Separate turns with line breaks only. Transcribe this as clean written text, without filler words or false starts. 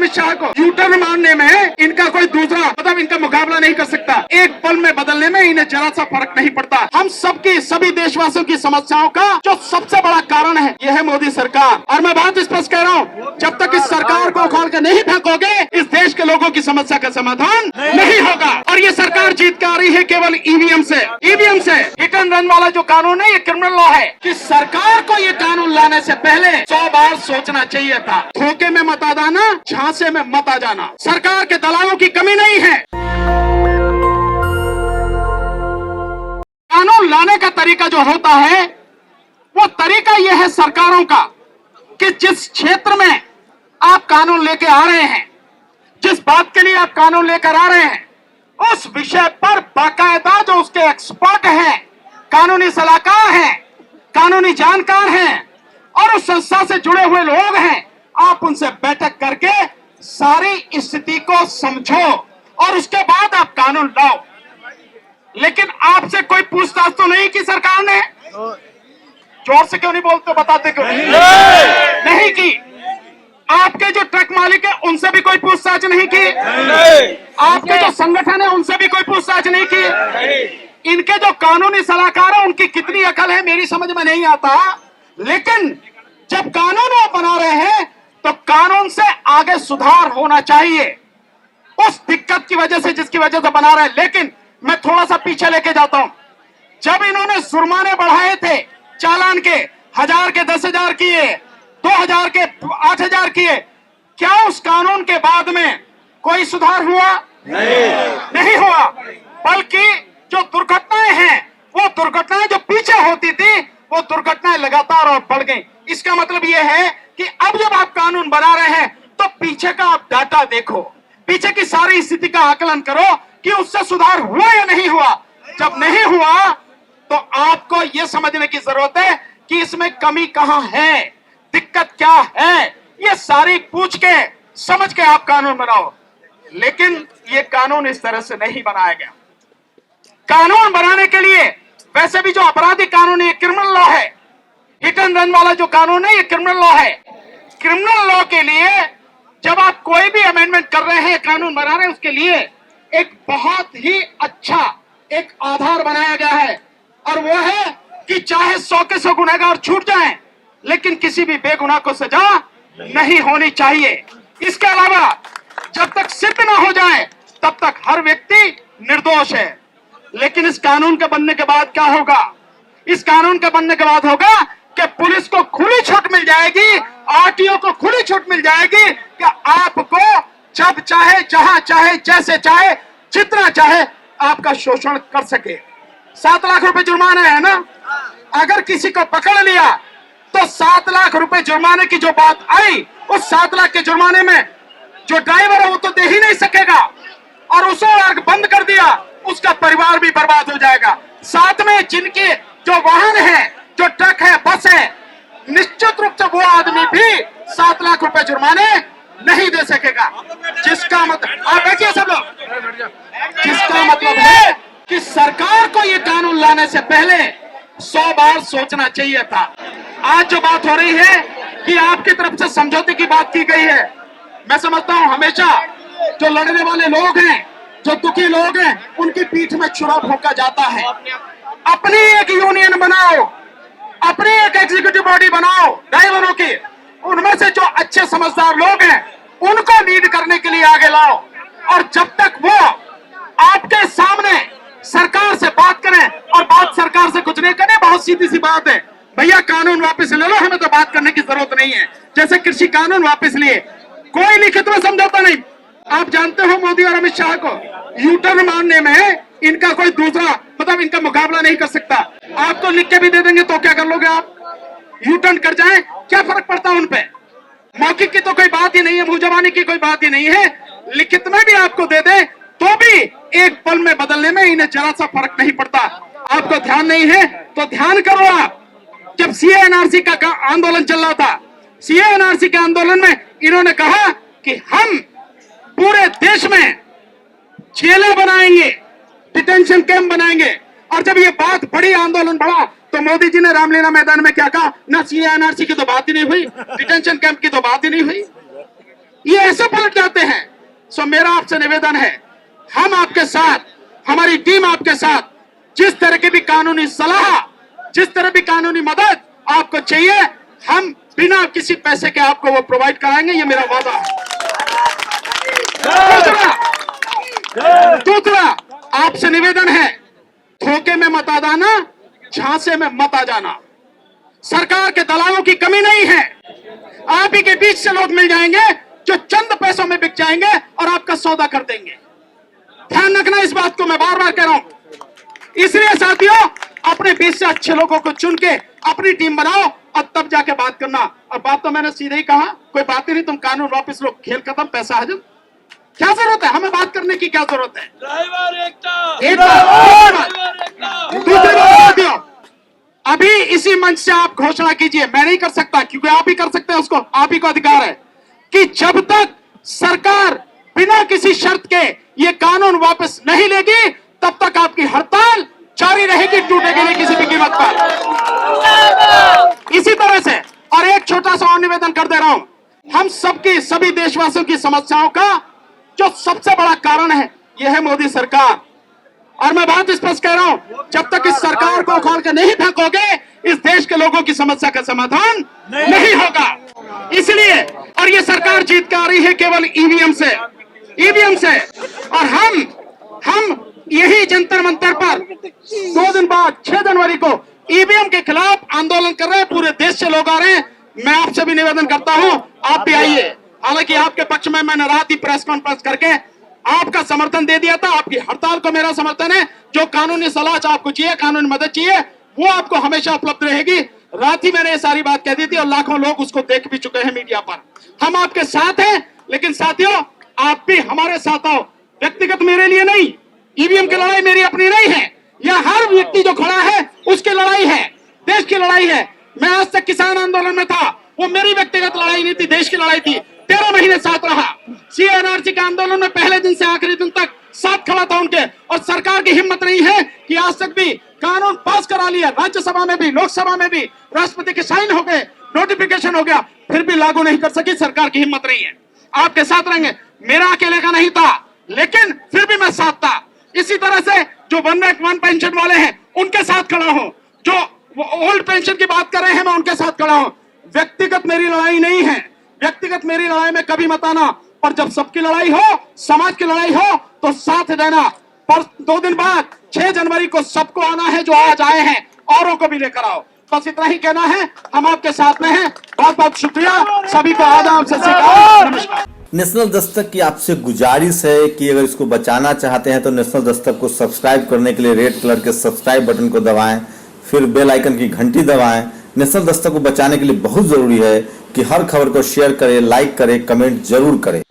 अमित शाह को U turn मारने में इनका कोई दूसरा मतलब इनका मुकाबला नहीं कर सकता। एक पल में बदलने में इन्हें जरा सा फर्क नहीं पड़ता। हम सबकी सभी देशवासियों की समस्याओं का जो सबसे बड़ा कारण है यह है मोदी सरकार। और मैं बात स्पष्ट कह रहा हूँ, जब तक इस सरकार को उखाड़ के नहीं फेंकोगे इस देश के लोगों की समस्या का समाधान नहीं होगा। और ये सरकार जीत के आ रही है केवल ईवीएम से। हिट एंड रन वाला जो कानून है ये क्रिमिनल लॉ है कि सरकार को ये कानून लाने से पहले 100 बार सोचना चाहिए था। धोखे में मत आ जाना, झांसे में मत आ जाना। सरकार के दलालों की कमी नहीं है। कानून लाने का तरीका जो होता है वो तरीका यह है सरकारों का कि जिस क्षेत्र में आप कानून लेके आ रहे हैं, जिस बात के लिए आप कानून लेकर आ रहे हैं, उस विषय पर बाकायदा जो उसके एक्सपर्ट हैं, कानूनी सलाहकार हैं, कानूनी जानकार हैं और उस संस्था से जुड़े हुए लोग हैं, आप उनसे बैठक करके सारी स्थिति को समझो और उसके बाद आप कानून लाओ। लेकिन आपसे कोई पूछताछ तो नहीं की सरकार ने? जोर से क्यों नहीं बोलते, बताते क्यों नहीं की? आपके जो ट्रक मालिक है उनसे भी कोई पूछताछ नहीं की? आपके जो संगठन है उनसे भी कोई पूछताछ नहीं की? इनके जो कानूनी सलाहकार है उनकी कितनी अकल है मेरी समझ में नहीं आता। लेकिन जब कानून वो बना रहे हैं तो कानून से आगे सुधार होना चाहिए उस दिक्कत की वजह से जिसकी वजह से बना रहे हैं। लेकिन मैं थोड़ा सा पीछे लेके जाता हूं। जब इन्होंने जुर्माने बढ़ाए थे, चालान के 1000 के 10,000 किए, 2000 के 8000 किए, क्या उस कानून के बाद में कोई सुधार हुआ? नहीं हुआ। बल्कि जो दुर्घटनाएं हैं वो दुर्घटनाएं जो पीछे होती थी वो दुर्घटनाएं लगातार और बढ़ गई। इसका मतलब यह है कि अब जब आप कानून बना रहे हैं तो पीछे का आप डाटा देखो, पीछे की सारी स्थिति का आकलन करो कि उससे सुधार हुआ या नहीं हुआ। जब नहीं हुआ तो आपको यह समझने की जरूरत है कि इसमें कमी कहां है, दिक्कत क्या है। ये सारी पूछ के समझ के आप कानून बनाओ। लेकिन ये कानून इस तरह से नहीं बनाया गया। कानून बनाने के लिए वैसे भी जो आपराधिक कानून है क्रिमिनल लॉ है। हिट एंड रन वाला जो कानून है ये क्रिमिनल लॉ है। क्रिमिनल लॉ के लिए जब आप कोई भी अमेंडमेंट कर रहे हैं, कानून बना रहे हैं, उसके लिए एक बहुत ही अच्छा एक आधार बनाया गया है और वो है कि चाहे 100 के 100 गुनहगार छूट जाएं, लेकिन किसी भी बेगुनाह को सजा नहीं होनी चाहिए। इसके अलावा जब तक सिद्ध ना हो जाए तब तक हर व्यक्ति निर्दोष है। लेकिन इस कानून के बनने के बाद क्या होगा? इस कानून के बनने के बाद होगा कि पुलिस को खुली छूट मिल जाएगी, आरटीओ को खुली छूट मिल जाएगी कि आपको जब चाहे, जहां चाहे, जैसे चाहे, जितना चाहे आपका शोषण कर सके। 7 लाख रुपए जुर्माना है ना? अगर किसी को पकड़ लिया तो 7 लाख रुपए जुर्माने की जो बात आई, उस 7 लाख के जुर्माने में जो ड्राइवर है वो तो दे ही नहीं सकेगा और उसे अगर बंद कर दिया उसका परिवार भी बर्बाद हो जाएगा। साथ में जिनके जो वाहन है, जो ट्रक है, बस है, निश्चित रूप से वो आदमी भी 7 लाख रुपए जुर्माने नहीं दे सकेगा। जिसका मतलब, आप देखिए सब लोग, जिसका मतलब है कि सरकार को ये कानून लाने से पहले 100 बार सोचना चाहिए था। आज जो बात हो रही है कि आपकी तरफ से समझौते की बात की गई है, मैं समझता हूं हमेशा जो लड़ने वाले लोग हैं, जो दुखी लोग हैं, उनकी पीठ में छुरा भोंका जाता है। अपनी एक यूनियन बनाओ, अपनी एक एग्जीक्यूटिव बॉडी बनाओ ड्राइवरों की, उनमें से जो अच्छे समझदार लोग हैं उनको लीड करने के लिए आगे लाओ। और जब तक वो आपके सामने सरकार से बात करें और बात सरकार से कुछ नहीं करें, बहुत सीधी सी बात है, भैया कानून वापस ले लो, हमें तो बात करने की जरूरत नहीं है। जैसे कृषि कानून वापस लिए, कोई लिखित में समझौता नहीं। आप जानते हो मोदी और अमित शाह को यू टर्न मारने में इनका कोई दूसरा मतलब इनका मुकाबला नहीं कर सकता। आपको लिख के भी दे देंगे तो क्या कर लोगे आप? यू टर्न कर जाए क्या फर्क पड़ता है उन पे? मौखिक की तो कोई बात ही नहीं है, मुंह जबानी की कोई बात ही नहीं है। लिखित में भी आपको दे दे तो भी एक पल में बदलने में इन्हें जरा सा फर्क नहीं पड़ता। आपको ध्यान नहीं है तो ध्यान करो। आप जब सीए एनआरसी का आंदोलन चल रहा था, सीए एनआरसी के आंदोलन में इन्होंने कहा कि हम पूरे देश में जेलें बनाएंगे, डिटेंशन कैंप बनाएंगे। और जब ये बात बड़ी, आंदोलन बढ़ा, तो मोदी जी ने रामलीला मैदान में क्या कहा? ना सीए एनआरसी की तो बात ही नहीं हुई, डिटेंशन कैंप की तो बात ही नहीं हुई। ये कैसे पलट जाते हैं। सो मेरा आपसे निवेदन है, हम आपके साथ, हमारी टीम आपके साथ, जिस तरह की भी कानूनी सलाह, जिस तरह भी कानूनी मदद आपको चाहिए, हम बिना किसी पैसे के आपको वो प्रोवाइड कराएंगे, ये मेरा वादा है। दूसरा आपसे निवेदन है, धोखे में मत आ जाना, झांसे में मत आ जाना। सरकार के दलालों की कमी नहीं है, आप ही के बीच से लोग मिल जाएंगे जो चंद पैसों में बिक जाएंगे और आपका सौदा कर देंगे। ध्यान रखना इस बात को, मैं बार बार कह रहा हूं। इसलिए साथियों, अपने बीच से अच्छे लोगों को चुन के अपनी टीम बनाओ और तब जाके बात करना। और बात तो मैंने सीधे ही कहा, कोई बात ही नहीं, तुम कानून वापस लो, खेल खत्म, पैसा हजम। क्या जरूरत है हमें बात करने की, क्या जरूरत है? दूसरी बात साथियों, अभी इसी मंच से आप घोषणा कीजिए, मैं नहीं कर सकता क्योंकि आप ही कर सकते हैं, उसको आप ही को अधिकार है कि जब तक सरकार बिना किसी शर्त के ये कानून वापस नहीं लेगी तब तक आपकी हड़ताल जारी रहेगी, टूटेगी नहीं किसी भी कीमत पर। इसी तरह से और एक छोटा सा और निवेदन कर दे रहा हूं, हम सबकी, सभी देशवासियों की समस्याओं का जो सबसे बड़ा कारण है यह है मोदी सरकार। और मैं बात स्पष्ट कह रहा हूं, जब तक इस सरकार को उखाड़ के नहीं फेंकोगे, इस देश के लोगों की समस्या का समाधान नहीं होगा। इसलिए, और ये सरकार जीत के आ रही है केवल ईवीएम से। और हम यही जंतर मंतर पर 2 दिन बाद 6 जनवरी को ईवीएम के खिलाफ आंदोलन कर रहे हैं, पूरे देश से लोग आ रहे हैं। मैं आपसे भी निवेदन करता हूं, आप भी आइए। हालांकि आपके पक्ष में मैंने रात ही प्रेस कॉन्फ्रेंस करके आपका समर्थन दे दिया था, आपकी हड़ताल को मेरा समर्थन है। जो कानूनी सलाह आपको चाहिए, कानूनी मदद चाहिए, वो आपको हमेशा उपलब्ध रहेगी। रात ही मैंने ये सारी बात कह दी थी और लाखों लोग उसको देख भी चुके हैं मीडिया पर। हम आपके साथ हैं, लेकिन साथियों आप भी हमारे साथ आओ। व्यक्तिगत मेरे लिए नहीं, ईवीएम की लड़ाई मेरी अपनी नहीं है, यह हर व्यक्ति जो खड़ा है उसकी लड़ाई है, देश की लड़ाई है। मैं आज तक किसान आंदोलन में था, वो मेरी व्यक्तिगत लड़ाई नहीं थी, देश की लड़ाई थी। 13 महीने साथ रहा। सीएनआरसी के आंदोलन में पहले दिन से आखिरी दिन तक साथ खड़ा था उनके। और सरकार की हिम्मत नहीं है कि आज तक भी कानून पास करा लिया, राज्यसभा में भी, लोकसभा में भी, राष्ट्रपति के साइन हो गए, नोटिफिकेशन हो गया, फिर भी लागू नहीं कर सकी। सरकार की हिम्मत नहीं है। आपके साथ रहेंगे, मेरा अकेले का नहीं था, लेकिन फिर भी मैं साथ था। इसी तरह से जो 1 पेंशन वाले हैं उनके साथ खड़ा हूं, जो ओल्ड पेंशन की बात कर रहे हैं मैं उनके साथ खड़ा हूं। व्यक्तिगत मेरी लड़ाई नहीं है, व्यक्तिगत मेरी लड़ाई में कभी मत आना। पर जब सबकी लड़ाई हो, समाज की लड़ाई हो, तो साथ देना। पर 2 दिन बाद 6 जनवरी को सबको आना है, जो आज आए हैं औरों को भी लेकर आओ। बस इतना ही कहना है, हम आपके साथ में हैं। बहुत बहुत शुक्रिया, सभी को आदाब, सत श्री अकाल, नमस्कार।
नेशनल दस्तक की आपसे गुजारिश है कि अगर इसको बचाना चाहते हैं तो नेशनल दस्तक को सब्सक्राइब करने के लिए रेड कलर के सब्सक्राइब बटन को दबाएं, फिर बेल आइकन की घंटी दबाएं। नेशनल दस्तक को बचाने के लिए बहुत जरूरी है कि हर खबर को शेयर करें, लाइक करें, कमेंट जरूर करें।